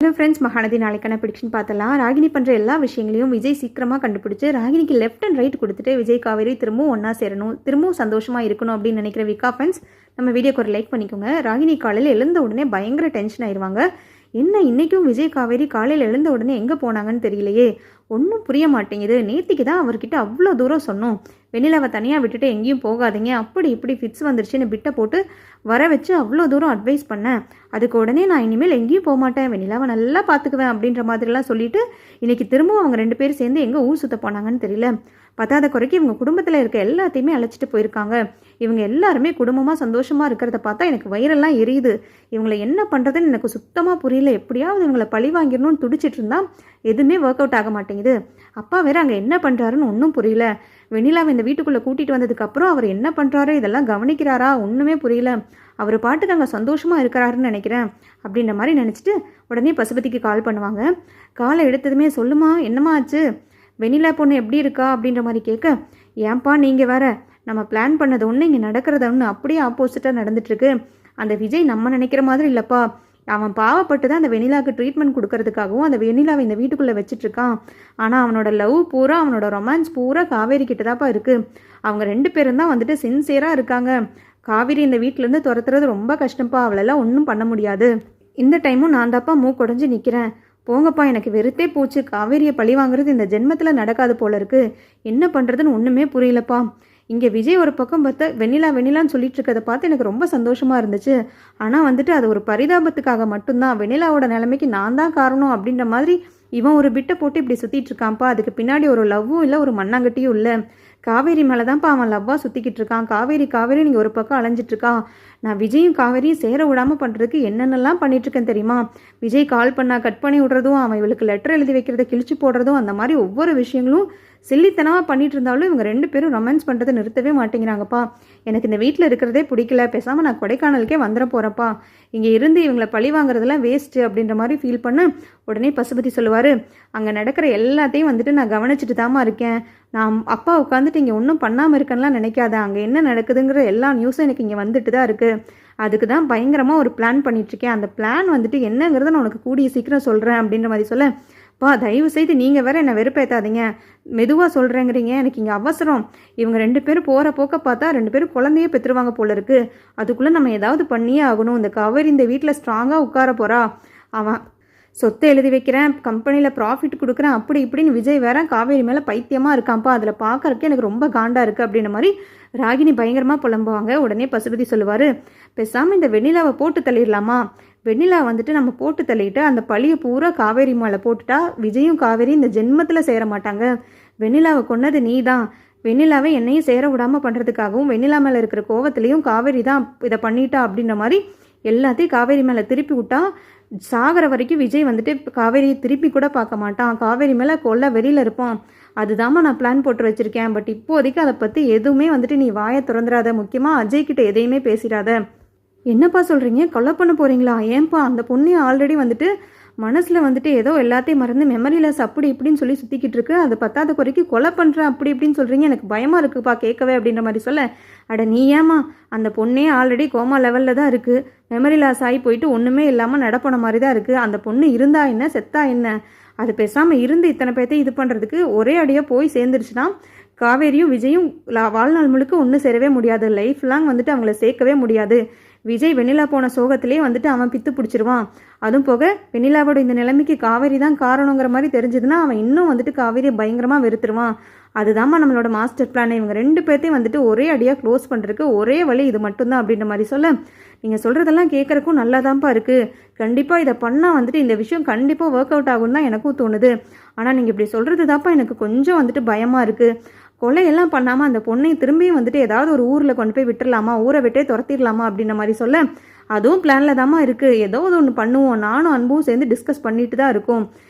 Hello friends, Mahanadi நாளைக்கான prediction பார்த்தலாம். ராகினி பண்ணுற எல்லா விஷயங்களையும் விஜய் சீக்கிரமாக கண்டுபிடிச்சி ராகினிக்கு லெஃப்ட் அண்ட் ரைட் கொடுத்துட்டு விஜய் காவேரி திரும்பவும் ஒன்றா சேரணும், திரும்பவும் சந்தோஷமாக இருக்கணும் அப்படின்னு நினைக்கிற விகா ஃப்ரெண்ட்ஸ், நம்ம வீடியோக்கு ஒரு லைக் பண்ணிக்கோங்க. ராகினி காலையில் எழுந்த உடனே பயங்கர டென்ஷன் ஆயிடுவாங்க. என்ன இன்றைக்கும் விஜய் காவேரி காலையில் எழுந்த உடனே எங்கே போனாங்கன்னு தெரியலையே, ஒன்றும் புரிய மாட்டேங்குது. நேற்றுக்கு தான் அவர்கிட்ட அவ்வளோ தூரம் சொன்னோம், வெண்ணிலாவை தனியாக விட்டுட்டு எங்கேயும் போகாதீங்க, அப்படி இப்படி ஃபிட்ஸ் வந்துருச்சுன்னு பிட்டை போட்டு வர வச்சு அவ்வளோ தூரம் அட்வைஸ் பண்ணேன். அதுக்கு உடனே நான் இனிமேல் எங்கேயும் போக மாட்டேன், வெண்ணிலாவை நல்லா பார்த்துக்குவேன் அப்படின்ற மாதிரிலாம் சொல்லிட்டு இன்றைக்கி திரும்பவும் அவங்க 2 பேரும் சேர்ந்து எங்கே ஊர் சுற்ற போனாங்கன்னு தெரியல. பத்தாத குறைக்கு இவங்க குடும்பத்தில் இருக்க எல்லாத்தையுமே அழைச்சிட்டு போயிருக்காங்க. இவங்க எல்லாருமே குடும்பமாக சந்தோஷமாக இருக்கிறத பார்த்தா எனக்கு வயிறெல்லாம் எரியுது. இவங்களை என்ன பண்ணுறதுன்னு எனக்கு சுத்தமாக புரியல. எப்படியாவது இவங்களை பழி வாங்கிடணும்னு துடிச்சிட்டு இருந்தால் எதுவுமே ஒர்க் அவுட் ஆக மாட்டேங்குது. அப்பா வேற அங்கே என்ன பண்ணுறாருன்னு ஒன்றும் புரியல. வெண்ணிலாவை இந்த வீட்டுக்குள்ளே கூட்டிகிட்டு வந்ததுக்கப்புறம் அவர் என்ன பண்ணுறாரு, இதெல்லாம் கவனிக்கிறாரா, ஒன்றுமே புரியல. அவர் பாட்டுக்கு அங்கே சந்தோஷமாக இருக்கிறாருன்னு நினைக்கிறேன் அப்படின்ற மாதிரி நினச்சிட்டு உடனே பசுபதிக்கு கால் பண்ணுவாங்க. காலை எடுத்ததுமே சொல்லுமா, என்னம்மா ஆச்சு, வெண்ணிலா பொண்ணு எப்படி இருக்கா அப்படின்ற மாதிரி கேட்க, ஏன்பா நீங்கள் வேற, நம்ம பிளான் பண்ணது ஒன்று இங்கே நடக்கிறது ஒன்று அப்படியே ஆப்போசிட்டாக நடந்துட்டுருக்கு. அந்த விஜய் நம்ம நினைக்கிற மாதிரி இல்லைப்பா. அவன் பாவப்பட்டு தான் அந்த வெண்ணிலாவுக்கு ட்ரீட்மெண்ட் கொடுக்கறதுக்காகவும் அந்த வெண்ணிலாவை இந்த வீட்டுக்குள்ளே வச்சிட்ருக்கான். ஆனால் அவனோட லவ் பூரா, அவனோட ரொமான்ஸ் பூரா காவேரி கிட்ட தான்ப்பா இருக்குது. அவங்க 2 பேரும் தான் வந்துட்டு சின்சியராக இருக்காங்க. காவேரி இந்த வீட்டிலேருந்து துரத்துறது ரொம்ப கஷ்டம்ப்பா, அவளெல்லாம் ஒன்றும் பண்ண முடியாது. இந்த டைமும் நான் தான்ப்பா மூக்குடைஞ்சு நிற்கிறேன். போங்கப்பா, எனக்கு வெறுத்தே போச்சு. காவேரியை பழி வாங்குறது இந்த ஜென்மத்தில் நடக்காது போல இருக்குது. என்ன பண்ணுறதுன்னு ஒன்றுமே புரியலப்பா. இங்கே விஜய் ஒரு பக்கம் பார்த்தா வெண்ணிலான்னு சொல்லிட்டு இருக்கிறத பார்த்து எனக்கு ரொம்ப சந்தோஷமாக இருந்துச்சு. ஆனால் வந்துட்டு அது ஒரு பரிதாபத்துக்காக மட்டும்தான். வெண்ணிலாவோட நிலைமைக்கு நான் தான் காரணம் அப்படின்ற மாதிரி இவன் ஒரு பிட்டை போட்டு இப்படி சுற்றிட்டு இருக்கான்ப்பா. அதுக்கு பின்னாடி ஒரு லவ்வும் இல்லை, ஒரு மண்ணாங்கட்டியும் இல்லை. காவேரி மேலே தான்ப்பா அவன் லவ்வாக சுற்றிக்கிட்டு இருக்கான். காவேரி நீங்கள் ஒரு பக்கம் அலைஞ்சிட்ருக்கான். நான் விஜயும் காவேரியும் சேர விடாமல் பண்ணுறதுக்கு என்னென்னலாம் பண்ணிகிட்ருக்கேன் தெரியுமா. விஜய் கால் பண்ணால் கட் பண்ணி விடுறதும், அவன் இவளுக்கு லெட்டர் எழுதி வைக்கிறத கிழிச்சு போடுறதும், அந்த மாதிரி ஒவ்வொரு விஷயங்களும் சில்லித்தனமாக பண்ணிட்டு இருந்தாலும் இவங்க 2 பேரும் ரொமான்ஸ் பண்ணுறதை நிறுத்தவே மாட்டேங்கிறாங்கப்பா. எனக்கு இந்த வீட்டில் இருக்கிறதே பிடிக்கல, பேசாமல் நான் கொடைக்கானலுக்கே வந்துட போகிறப்பா. இங்கே இருந்து இவங்களை பழி வாங்குறதெல்லாம் வேஸ்ட்டு அப்படின்ற மாதிரி ஃபீல் பண்ண உடனே பசுபதி சொல்லுவார், அங்கே நடக்கிற எல்லாத்தையும் வந்துட்டு நான் கவனிச்சுட்டு தாமா இருக்கேன். நான் அப்பா உட்காந்துட்டு இங்கே ஒன்றும் பண்ணாமல் இருக்கேன்லாம் நினைக்காத. அங்கே என்ன நடக்குதுங்கிற எல்லா நியூஸும் எனக்கு இங்கே வந்துட்டு தான் இருக்குது. அதுக்கு தான் பயங்கரமாக ஒரு பிளான் பண்ணிகிட்ருக்கேன். அந்த பிளான் வந்துட்டு என்னங்கிறத நான் உனக்கு கூடிய சீக்கிரம் சொல்கிறேன் அப்படின்ற மாதிரி சொல்ல, பா தயவு செய்து நீங்கள் வேற என்னை வெறுப்பேற்றாதீங்க, மெதுவாக சொல்கிறேங்கிறீங்க, எனக்கு இங்கே அவசரம். இவங்க 2 பேரும் போகிற போக்க பார்த்தா 2 பேரும் குழந்தையே பெற்றுருவாங்க போல இருக்குது. அதுக்குள்ளே நம்ம ஏதாவது பண்ணியே ஆகணும். இந்த காவேரி இந்த வீட்டில் ஸ்ட்ராங்காக உட்கார போகிறா. அவன் சொத்தை எழுதி வைக்கிறேன், கம்பெனியில் ப்ராஃபிட் கொடுக்குறேன், அப்படி இப்படின்னு விஜய் வேற காவேரி மேலே பைத்தியமாக இருக்கான்ப்பா. அதில் பார்க்கறதுக்கு எனக்கு ரொம்ப காண்டாக இருக்குது அப்படின்ற மாதிரி ராகினி பயங்கரமாக புலம்புவாங்க. உடனே பசுபதி சொல்லுவார், பேசாமல் இந்த வெண்ணிலாவை போட்டு தள்ளிடலாமா. வெண்ணிலா வந்துட்டு நம்ம போட்டு தள்ளிட்டு அந்த பழியை பூரா காவேரி மேலே போட்டுட்டா விஜயும் காவேரி இந்த ஜென்மத்தில் சேர மாட்டாங்க. வெண்ணிலாவை கொன்னது நீ தான். வெண்ணிலாவை என்னையும் சேர விடாமல் பண்ணுறதுக்காகவும் வெண்ணிலா மேலே இருக்கிற கோவத்துலேயும் காவேரி தான் இதை பண்ணிட்டா அப்படின்ற மாதிரி எல்லாத்தையும் காவேரி மேலே திருப்பி விட்டா சாகிற வரைக்கும் விஜய் வந்துட்டு காவேரியை திருப்பி கூட பார்க்க மாட்டான். காவேரி மேலே கொல்ல வெளியில் இருப்பான். அதுதாம்மா நான் பிளான் போட்டு வச்சுருக்கேன். பட் இப்போதைக்கு அதை பற்றி எதுவுமே வந்துட்டு நீ வாயை திறந்துடாத. முக்கியமாக அஜய் கிட்ட எதையுமே பேசிடாத. என்னப்பா சொல்கிறீங்க, கொலை பண்ண போகிறீங்களா? ஏன்பா, அந்த பொண்ணு ஆல்ரெடி வந்துட்டு மனசில் வந்துட்டு ஏதோ எல்லாத்தையும் மறந்து மெமரிலெஸ் அப்படி இப்படின்னு சொல்லி சுற்றிக்கிட்டு இருக்கு. அது பத்தாத குறைக்கு கொலை பண்ணுறேன் அப்படி இப்படின்னு சொல்கிறீங்க, எனக்கு பயமாக இருக்குப்பா கேட்கவே அப்படின்ற மாதிரி சொல்ல, அட நீ ஏமா, அந்த பொண்ணே ஆல்ரெடி கோமா லெவலில் தான் இருக்குது. மெமரி லாஸ் ஆகி போயிட்டு ஒன்றுமே இல்லாமல் நடப்பன மாதிரி தான் இருக்குது. அந்த பொண்ணு இருந்தா என்ன செத்தா என்ன, அது பேசாமல் இருந்து இத்தனை பேர்த்தையும் இது பண்ணுறதுக்கு ஒரே அடியாக போய் சேர்ந்துருச்சுன்னா காவேரியும் விஜயும் வாழ்நாள் முழுக்க ஒன்றும் சேரவே முடியாது. லைஃப் லாங் வந்துட்டு அவங்கள சேர்க்கவே முடியாது. விஜய் வெண்ணிலா போன சோகத்திலே வந்துட்டு அவன் பித்து பிடிச்சிருவான். அதுவும் போக வெண்ணிலாவோட இந்த நிலைமைக்கு காவேரி தான் காரணங்கிற மாதிரி தெரிஞ்சதுன்னா அவன் இன்னும் வந்துட்டு காவேரியை பயங்கரமாக வெறுத்துருவான். அதுதாம்மா நம்மளோட மாஸ்டர் பிளான். இவங்க 2 பேர்த்தையும் வந்துட்டு ஒரே அடியாக க்ளோஸ் பண்ணுறதுக்கு ஒரே வழி இது மட்டும்தான் அப்படின்ற மாதிரி சொல்ல, நீங்கள் சொல்கிறதெல்லாம் கேட்குறக்கும் நல்லா தான்ப்பா இருக்குது. கண்டிப்பாக இதை பண்ணால் வந்துட்டு இந்த விஷயம் கண்டிப்பாக ஒர்க் அவுட் ஆகும் தான் எனக்கும் தோணுது. ஆனால் நீங்கள் இப்படி சொல்கிறது தான்ப்பா எனக்கு கொஞ்சம் வந்துட்டு பயமாக இருக்குது. கொலையெல்லாம் பண்ணாமல் அந்த பொண்ணை திரும்பியும் வந்துட்டு ஏதாவது ஒரு ஊரில் கொண்டு போய் விட்டுடலாமா, ஊரை விட்டே துரத்திடலாமா அப்படின்ற மாதிரி சொல்ல, அதுவும் பிளானில் தாம்மா இருக்குது. ஏதோ ஒன்று பண்ணுவோம், நானும் அன்பும் சேர்ந்து டிஸ்கஸ் பண்ணிட்டு தான் இருக்கோம்.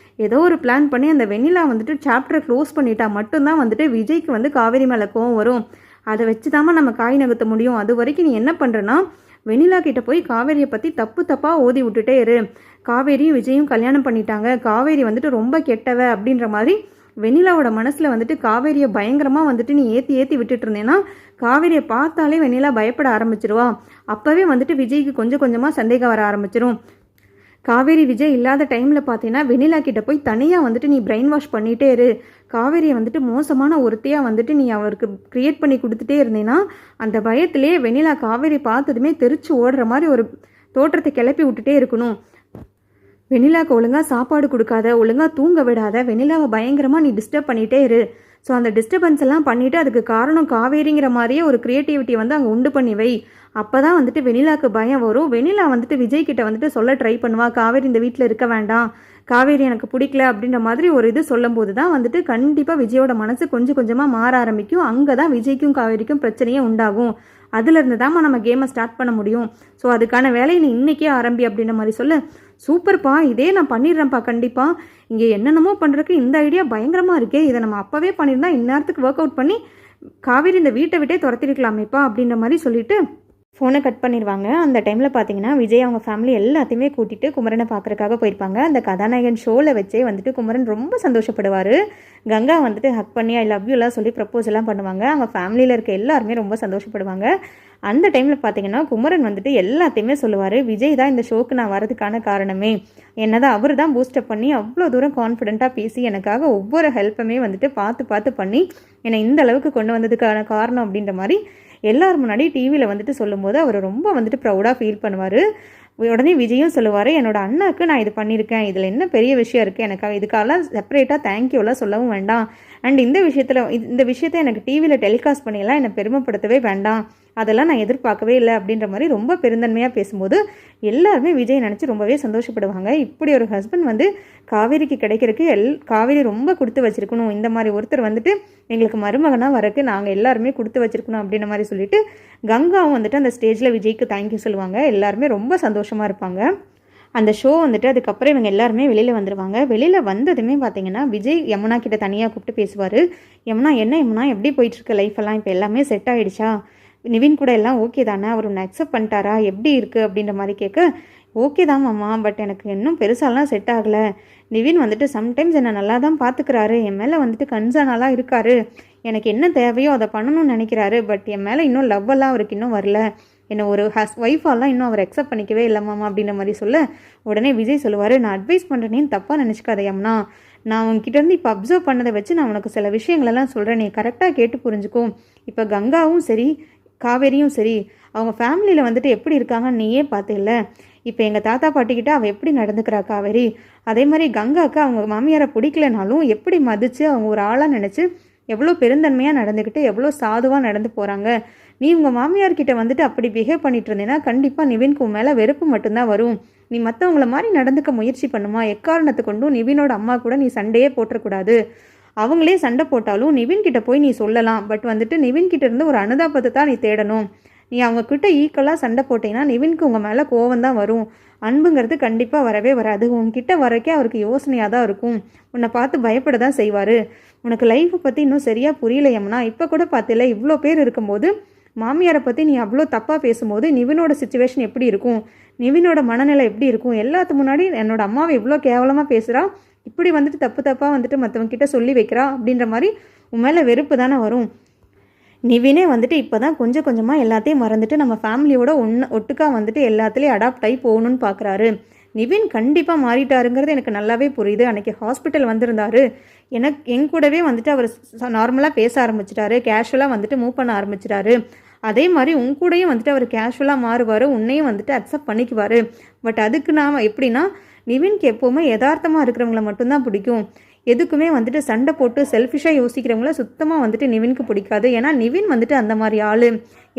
ஏதோ ஒரு பிளான் பண்ணி அந்த வெண்ணிலா வந்துட்டு சாப்டரை க்ளோஸ் பண்ணிட்டா மட்டும்தான் வந்துட்டு விஜய்க்கு வந்து காவேரி மேலே கோவம் வரும். அதை வச்சு தாம்மா நம்ம காய் நகர்த்த முடியும். அது வரைக்கும் நீ என்ன பண்ணுறன்னா, வெண்ணிலா கிட்ட போய் காவேரியை பற்றி தப்பாக ஓதி விட்டுட்டே இரு. காவேரியும் விஜயும் கல்யாணம் பண்ணிட்டாங்க, காவேரி வந்துட்டு ரொம்ப கெட்டவ அப்படின்ற மாதிரி வெண்ணிலாவோட மனசில் வந்துட்டு காவேரியை பயங்கரமாக வந்துட்டு நீ ஏற்றி விட்டுட்டு இருந்தேன்னா காவேரியை பார்த்தாலே வெண்ணிலா பயப்பட ஆரம்பிச்சிருவா. அப்போவே வந்துட்டு விஜய்க்கு கொஞ்சம் கொஞ்சமாக சந்தேகம் வர ஆரம்பிச்சிடும். காவேரி விஜய் இல்லாத டைமில் பார்த்தீங்கன்னா வெண்ணிலா கிட்ட போய் தனியாக வந்துட்டு நீ பிரெயின் வாஷ் பண்ணிகிட்டே இரு, காவேரியை வந்துட்டு மோசமான ஒருத்தையாக வந்துட்டு நீ அவருக்கு க்ரியேட் பண்ணி கொடுத்துட்டே இருந்தீங்கன்னா அந்த பயத்திலே வெண்ணிலா காவேரி பார்த்ததுமே தெரிச்சு ஓடுற மாதிரி ஒரு தோற்றத்தை கிளப்பி விட்டுட்டே இருக்கணும். வெண்ணிலாவுக்கு ஒழுங்காக சாப்பாடு கொடுக்காத, ஒழுங்காக தூங்க விடாத, வெண்ணிலாவை பயங்கரமாக நீ டிஸ்டர்ப் பண்ணிகிட்டே இரு. ஸோ அந்த டிஸ்டர்பன்ஸ் எல்லாம் பண்ணிவிட்டு அதுக்கு காரணம் காவேரிங்கிற மாதிரியே ஒரு க்ரியேட்டிவிட்டி வந்து அங்கே உண்டு பண்ணி வை. அப்போ தான் வந்துட்டு வெண்ணிலாவுக்கு பயம் வரும். வெண்ணிலா வந்துட்டு விஜய் கிட்ட வந்துட்டு சொல்ல ட்ரை பண்ணுவா, காவேரி இந்த வீட்டில் இருக்க வேண்டாம், காவேரி எனக்கு பிடிக்கல அப்படின்ற மாதிரி ஒரு இது சொல்லும் போது தான் வந்துட்டு கண்டிப்பாக விஜயோட மனசு கொஞ்சம் கொஞ்சமாக மாற ஆரம்பிக்கும். அங்கே தான் விஜய்க்கும் காவேரிக்கும் பிரச்சனையே உண்டாகும். அதுலேருந்து தான் நம்ம கேமை ஸ்டார்ட் பண்ண முடியும். ஸோ அதுக்கான வேலையை நீ இன்றைக்கே ஆரம்பி அப்படின்ற மாதிரி சொல்ல, சூப்பர்ப்பா, இதே நான் பண்ணிடுறேன்ப்பா கண்டிப்பாக, இங்கே என்னென்னமோ பண்ணுறதுக்கு இந்த ஐடியா பயங்கரமாக இருக்கே, இதை நம்ம அப்போவே பண்ணியிருந்தா இந்நேரத்துக்கு ஒர்க் அவுட் பண்ணி காவேரி இந்த வீட்டை விட்டே துரத்திருக்கலாமேப்பா அப்படின்ற மாதிரி சொல்லிட்டு ஃபோனை கட் பண்ணிடுவாங்க. அந்த டைமில் பார்த்தீங்கன்னா விஜய் அவங்க ஃபேமிலி எல்லாத்தையுமே கூட்டிகிட்டு குமரனை பார்க்குறக்காக போயிருப்பாங்க. அந்த கதாநாயகன் ஷோவில் வச்சே வந்துட்டு குமரன் ரொம்ப சந்தோஷப்படுவார். கங்கா வந்துட்டு ஹக் பண்ணி ஐ லவ் யூலாம் சொல்லி ப்ரப்போஸ் எல்லாம் பண்ணுவாங்க. அவங்க ஃபேமிலியில் இருக்க எல்லாருமே ரொம்ப சந்தோஷப்படுவாங்க. அந்த டைமில் பார்த்தீங்கன்னா குமரன் வந்துட்டு எல்லாத்தையுமே சொல்லுவார், விஜய் தான் இந்த ஷோக்கு நான் வரதுக்கான காரணமே, என்னதான் அவர் தான் பூஸ்டப் பண்ணி அவ்வளோ தூரம் கான்ஃபிடென்ட்டாக பேசி எனக்காக ஒவ்வொரு ஹெல்ப்புமே வந்துட்டு பார்த்து பண்ணி என்னை இந்த அளவுக்கு கொண்டு வந்ததுக்கான காரணம் அப்படின்ற மாதிரி எல்லார் முன்னாடி டிவியில் வந்துட்டு சொல்லும்போது அவர் ரொம்ப வந்துட்டு ப்ரௌடாக ஃபீல் பண்ணுவார். உடனே விஜயும் சொல்லுவார், என்னோட அண்ணாக்கு நான் இது பண்ணியிருக்கேன், இதில் என்ன பெரிய விஷயம் இருக்குது, எனக்காக இதுக்காகலாம் செப்பரேட்டாக தேங்க்யூலாம் சொல்லவும் வேண்டாம், அண்ட் இந்த விஷயத்தை எனக்கு டிவியில் டெலிகாஸ்ட் பண்ணியெல்லாம் என்னை பெருமைப்படுத்தவே வேண்டாம், அதெல்லாம் நான் எதிர்பார்க்கவே இல்லை அப்படின்ற மாதிரி ரொம்ப பெருந்தன்மையாக பேசும்போது எல்லாருமே விஜய் நினச்சி ரொம்பவே சந்தோஷப்படுவாங்க. இப்படி ஒரு ஹஸ்பண்ட் வந்து காவேரிக்கு கிடைக்கிறதுக்கு காவேரி ரொம்ப கொடுத்து வச்சிருக்கணும், இந்த மாதிரி ஒருத்தர் வந்துட்டு எங்களுக்கு மருமகனாக வரக்கு நாங்கள் எல்லாருமே கொடுத்து வச்சிருக்கணும் அப்படின்ற மாதிரி சொல்லிட்டு கங்காவும் வந்துட்டு அந்த ஸ்டேஜில் விஜய்க்கு தேங்க்யூ சொல்லுவாங்க. எல்லாருமே ரொம்ப சந்தோஷமாக இருப்பாங்க. அந்த ஷோ வந்துட்டு அதுக்கப்புறம் இவங்க எல்லாருமே வெளியில் வந்துடுவாங்க. வெளியில் வந்ததுமே பார்த்தீங்கன்னா விஜய் யமுனா கிட்ட தனியாக கூப்பிட்டு பேசுவார். யமுனா எப்படி போயிட்டுருக்கு லைஃப்பெல்லாம், இப்போ எல்லாமே செட் ஆகிடுச்சா, நிவின் கூட எல்லாம் ஓகே தானே, அவர் உன்னை அக்செப்ட் பண்ணிட்டாரா, எப்படி இருக்குது அப்படின்ற மாதிரி கேட்க, ஓகே தான் மாமா, பட் எனக்கு இன்னும் பெருசாலாம் செட் ஆகலை, நிவின் வந்துட்டு சம்டைம்ஸ் என்னை நல்லா தான் பார்த்துக்கிறாரு, என் மேலே வந்துட்டு கன்சர்னாலாம் இருக்காரு, எனக்கு என்ன தேவையோ அதை பண்ணணும்னு நினைக்கிறாரு, பட் என் மேலே இன்னும் லவ்வெல்லாம் அவருக்கு இன்னும் வரல, என்னை ஒரு ஒய்ஃபாலாம் இன்னும் அவர் அக்செப்ட் பண்ணிக்கவே இல்லை மாமா அப்படின்ற மாதிரி சொல்ல, உடனே விஜய் சொல்லுவார், நான் அட்வைஸ் பண்ணுறேன்னு தப்பாக நினச்சிக்காத யமுனா, நான் உங்ககிட்டேருந்து இப்போ அப்சர்வ் பண்ணதை வச்சு நான் உனக்கு சில விஷயங்களெல்லாம் சொல்கிறேன், நீ கரெக்டாக கேட்டு புரிஞ்சுக்கோ. இப்போ கங்காவும் சரி காவேரியும் சரி அவங்க ஃபேமிலியில் வந்துட்டு எப்படி இருக்காங்கன்னு நீயே பார்த்தில்ல, இப்போ எங்கள் தாத்தா பாட்டிக்கிட்ட அவள் எப்படி நடந்துக்கிறா காவேரி, அதே மாதிரி கங்காவுக்கு அவங்க மாமியாரை பிடிக்கலனாலும் எப்படி மதித்து அவங்க ஒரு ஆளாக நினச்சி எவ்வளோ பெருந்தன்மையாக நடந்துக்கிட்டு எவ்வளோ சாதுவாக நடந்து போகிறாங்க, நீ உங்கள் மாமியார்கிட்ட வந்துட்டு அப்படி பிஹேவ் பண்ணிட்டு இருந்தேன்னா கண்டிப்பாக நிவின்க்கு மேலே வெறுப்பு மட்டும்தான் வரும், நீ மற்றவங்கள மாதிரி நடந்துக்க முயற்சி பண்ணுமா, எக்காரணத்தை கொண்டும் நிவினோட அம்மா கூட நீ சண்டையே போட்டுறக்கூடாது, அவங்களே சண்டை போட்டாலும் நிவின்கிட்ட போய் நீ சொல்லலாம், பட் வந்துட்டு நிவின்கிட்ட இருந்து ஒரு அனுதாபத்தை தான் நீ தேடணும், நீ அவங்கக்கிட்ட ஈக்குவலாக சண்டை போட்டிங்கன்னா நிவின்க்கு உங்கள் மேலே கோவம் தான் வரும், அன்புங்கிறது கண்டிப்பாக வரவே வராது, உங்ககிட்ட வரக்கே அவருக்கு யோசனையாக தான் இருக்கும், உன்னை பார்த்து பயப்பட தான் செய்வார், உனக்கு லைஃப்பை பற்றி இன்னும் சரியாக புரியலையம்னா, இப்போ கூட பார்த்தில இவ்வளோ பேர் இருக்கும்போது மாமியாரை பற்றி நீ அவ்வளோ தப்பாக பேசும்போது நிவினோட சிச்சுவேஷன் எப்படி இருக்கும், நிவினோட மனநிலை எப்படி இருக்கும், எல்லாத்து முன்னாடி என்னோட அம்மாவை எவ்வளோ கேவலமாக பேசுகிறா, இப்படி வந்துட்டு தப்பாக வந்துட்டு மற்றவங்க கிட்ட சொல்லி வைக்கிறா அப்படின்ற மாதிரி உன் மேலே வெறுப்பு தானே வரும், நிவினே வந்துட்டு இப்போ தான் கொஞ்சம் கொஞ்சமாக எல்லாத்தையும் மறந்துட்டு நம்ம ஃபேமிலியோட ஒட்டுக்கா வந்துட்டு எல்லாத்துலேயும் அடாப்ட் ஆகி போகணுன்னு பார்க்குறாரு, நிவின் கண்டிப்பாக மாறிட்டாருங்கிறது எனக்கு நல்லாவே புரியுது, அன்றைக்கி ஹாஸ்பிட்டல் வந்திருந்தாரு, என் கூடவே வந்துட்டு அவர் நார்மலாக பேச ஆரம்பிச்சிட்டாரு, கேஷுவலாக வந்துட்டு மூவ் பண்ண ஆரம்பிச்சிட்டாரு, அதே மாதிரி உன் கூடயும் வந்துட்டு அவர் கேஷுவலாக மாறுவார், உன்னையும் வந்துட்டு அக்செப்ட் பண்ணிக்குவார், பட் அதுக்கு நாம் எப்படின்னா நிவின்க்கு எப்போவுமே யதார்த்தமாக இருக்கிறவங்கள மட்டும்தான் பிடிக்கும், எதுக்குமே வந்துட்டு சண்டை போட்டு செல்ஃபிஷாக யோசிக்கிறவங்கள சுத்தமாக வந்துட்டு நிவின்க்கு பிடிக்காது, ஏன்னா நிவின் வந்துட்டு அந்த மாதிரி ஆள்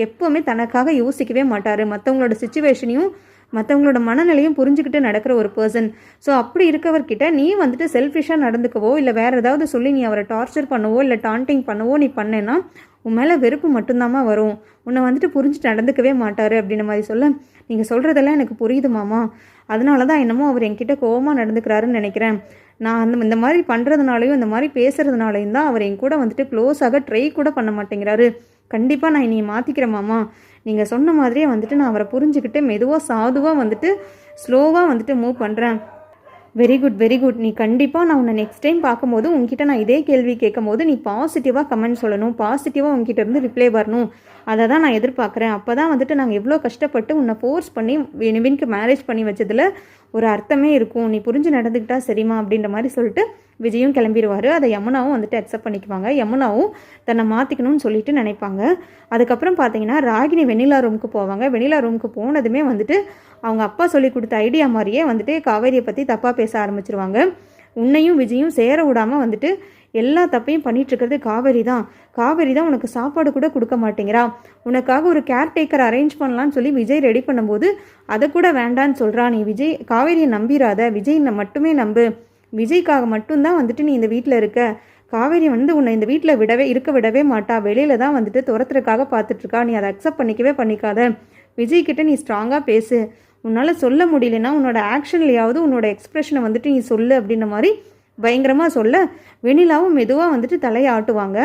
எப்போவுமே தனக்காக யோசிக்கவே மாட்டார், மற்றவங்களோட சிச்சுவேஷனையும் மற்றவங்களோட மனநிலையும் புரிஞ்சுக்கிட்டு நடக்கிற ஒரு பர்சன், ஸோ அப்படி இருக்கவர்கிட்ட நீ வந்துட்டு செல்ஃபிஷாக நடந்துக்கவோ இல்லை வேறு ஏதாவது சொல்லி நீ அவரை டார்ச்சர் பண்ணவோ இல்லை டாண்டிங் பண்ணவோ நீ பண்ணேன்னா உன் மேலே வெறுப்பு மட்டும்தாம்மா வரும், உன்னை வந்துட்டு புரிஞ்சுட்டு நடந்துக்கவே மாட்டார் அப்படின்ற மாதிரி சொல்ல, நீங்கள் சொல்கிறதெல்லாம் எனக்கு புரியுது மாமா, அதனால தான் என்னமோ அவர் என்கிட்ட கோவமாக நடந்துக்கிறாருன்னு நினைக்கிறேன், நான் இந்த மாதிரி பண்ணுறதுனாலையும் இந்த மாதிரி பேசுகிறதுனாலையும் தான் அவர் என் கூட வந்துட்டு க்ளோஸாக ட்ரை கூட பண்ண மாட்டேங்கிறாரு, கண்டிப்பாக நான் இனி மாற்றிக்கிறேன் மாமா, நீங்கள் சொன்ன மாதிரியே வந்துட்டு நான் அவரை புரிஞ்சுக்கிட்டு மெதுவாக சாதுவாக வந்துட்டு ஸ்லோவாக வந்துட்டு மூவ் பண்ணுறேன், வெரி குட் வெரி குட். நீ கண்டிப்பாக நான் உன்னை நெக்ஸ்ட் டைம் பார்க்கும்போது உங்ககிட்ட நான் இதே கேள்வி கேட்கும்போது நீ பாசிட்டிவாக கமெண்ட் சொல்லணும், பாசிட்டிவாக உங்ககிட்ட இருந்து ரிப்ளை வரணும். அதை தான் நான் எதிர்பார்க்குறேன். அப்போ தான் வந்துட்டு நாங்கள் எவ்வளோ கஷ்டப்பட்டு உன்னை ஃபோர்ஸ் பண்ணி நிவின்க்கு மேரேஜ் பண்ணி வச்சதில் ஒரு அர்த்தமே இருக்கும். நீ புரிஞ்சு நடந்துக்கிட்டா சரிமா அப்படின்ற மாதிரி சொல்லிட்டு விஜயும் கிளம்பிடுவார். அதை யமுனாவும் வந்துட்டு அக்செப்ட் பண்ணிக்குவாங்க. யமுனாவும் தன்னை மாற்றிக்கணும்னு சொல்லிட்டு நினைப்பாங்க. அதுக்கப்புறம் பார்த்தீங்கன்னா ராகினி வெண்ணிலா ரூமுக்கு போவாங்க. வெண்ணிலா ரூமுக்கு போனதுமே வந்துட்டு அவங்க அப்பா சொல்லி கொடுத்த ஐடியா மாதிரியே வந்துட்டு காவேரியை பற்றி தப்பாக பேச ஆரம்பிச்சிருவாங்க. உன்னையும் விஜயும் சேர விடாமல் வந்துட்டு எல்லா தப்பையும் பண்ணிகிட்ருக்கிறது காவேரி தான் உனக்கு சாப்பாடு கூட கொடுக்க மாட்டேங்கிறா. உனக்காக ஒரு கேர்டேக்கர் அரேஞ்ச் பண்ணலான்னு சொல்லி விஜய் ரெடி பண்ணும்போது அதை கூட வேண்டான்னு சொல்கிறா. நீ காவேரியை நம்பிராத, விஜய் மட்டுமே நம்பு. விஜய்க்காக மட்டும்தான் வந்துட்டு நீ இந்த வீட்டில் இருக்க. காவேரி உன்னை இந்த வீட்டில் விடவே மாட்டா. வெளியில தான் வந்துட்டு துரத்துறதுக்காக பார்த்துட்ருக்கா. நீ அதை அக்செப்ட் பண்ணிக்காத. விஜய்கிட்ட நீ ஸ்ட்ராங்காக பேசு. உன்னால் சொல்ல முடியலன்னா உன்னோட ஆக்ஷன்லையாவது உன்னோட எக்ஸ்ப்ரெஷனை வந்துட்டு நீ சொல்லு அப்படின்ற மாதிரி பயங்கரமாக சொல்ல வெண்ணிலாவும் மெதுவாக வந்துட்டு தலையை ஆட்டுவாங்க.